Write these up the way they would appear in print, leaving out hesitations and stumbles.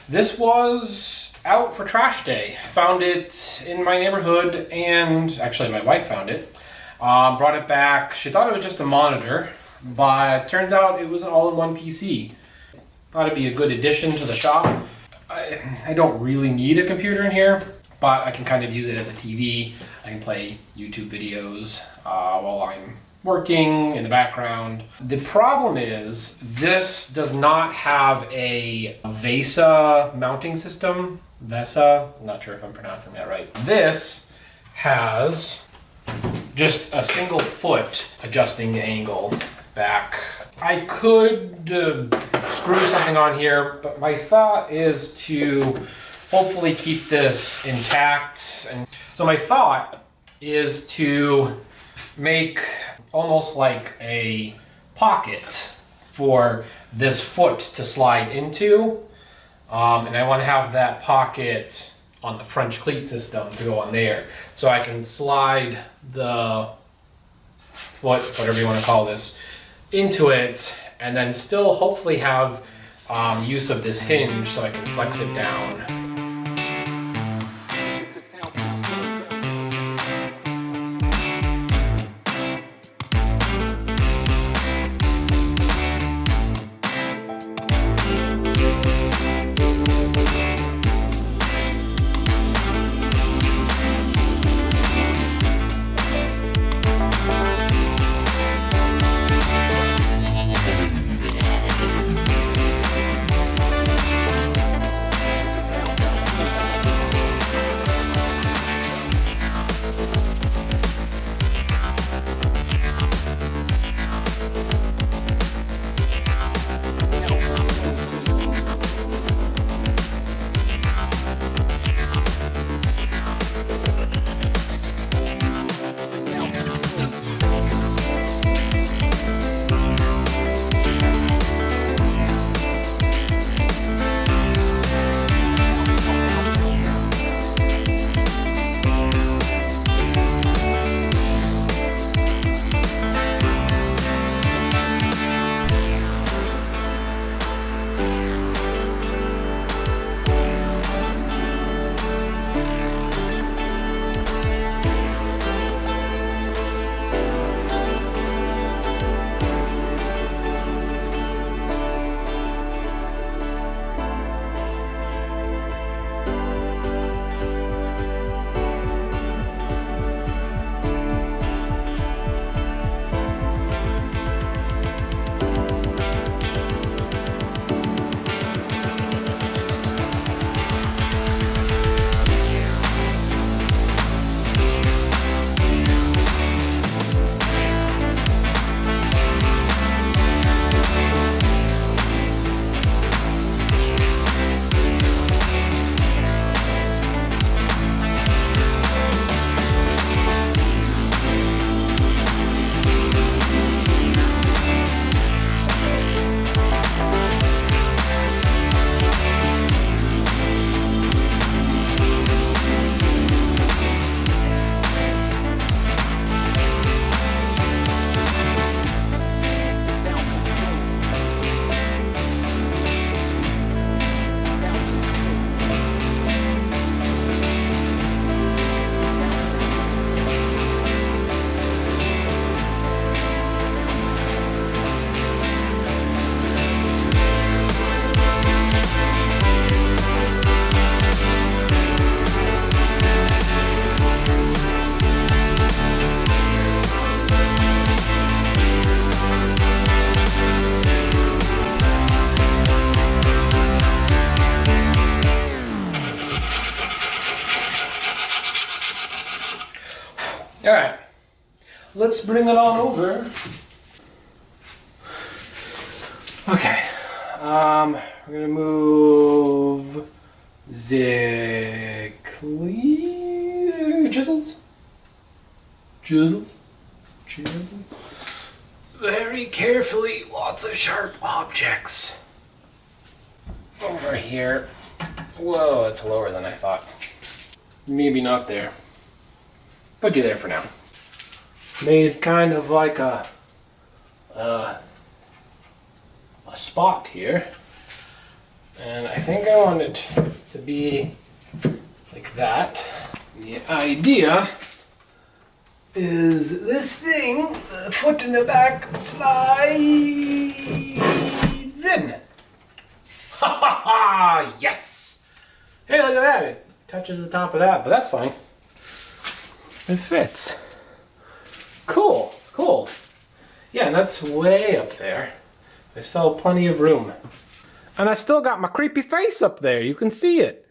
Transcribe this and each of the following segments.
This was out for trash day. Found it in my neighborhood, and actually my wife found it. Brought it back. She thought it was just a monitor, but turns out it was an all-in-one PC. Thought it'd be a good addition to the shop. I don't really need a computer in here, but I can kind of use it as a TV. I can play YouTube videos while I'm working in the background. The problem is this does not have a VESA mounting system. VESA, I'm not sure if I'm pronouncing that right. This has just a single foot adjusting angle back. I could screw something on here, but my thought is to hopefully keep this intact. And so my thought is to make almost like a pocket for this foot to slide into. And I want to have that pocket on the French cleat system to go on there. So I can slide the foot, whatever you want to call this, into it, and then still hopefully have use of this hinge so I can flex it down. All right, let's bring it on over. Okay, we're gonna move the chisels. Very carefully, lots of sharp objects. Over here. Whoa, that's lower than I thought. Maybe not there. Put you there for now. Made kind of like a spot here. And I think I want it to be like that. The idea is this thing, the foot in the back slides in. Ha ha ha! Yes! Hey, look at that. It touches the top of that, but that's fine. It fits. Cool, cool. Yeah, and that's way up there. There's still plenty of room. And I still got my creepy face up there. You can see it.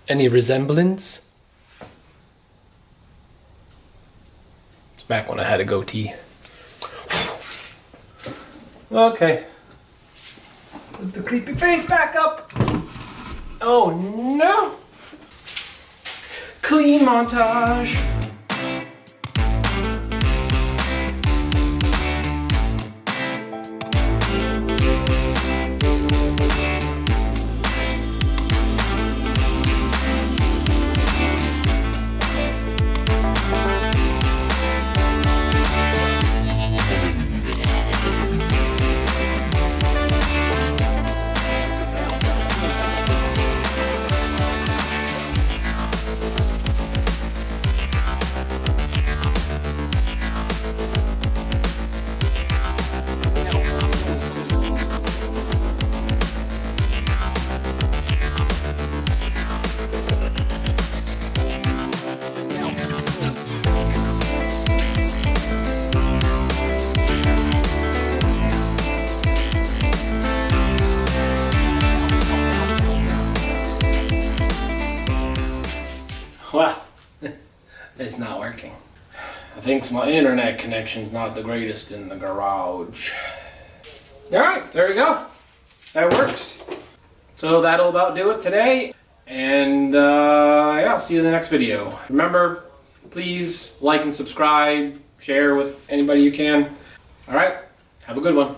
Any resemblance? It's back when I had a goatee. Okay. Put the creepy face back up. Oh no! Clean montage. Well, it's not working. I think my internet connection's not the greatest in the garage. Alright, there we go. That works. So that'll about do it today. And yeah, I'll see you in the next video. Remember, please like and subscribe, share with anybody you can. Alright, have a good one.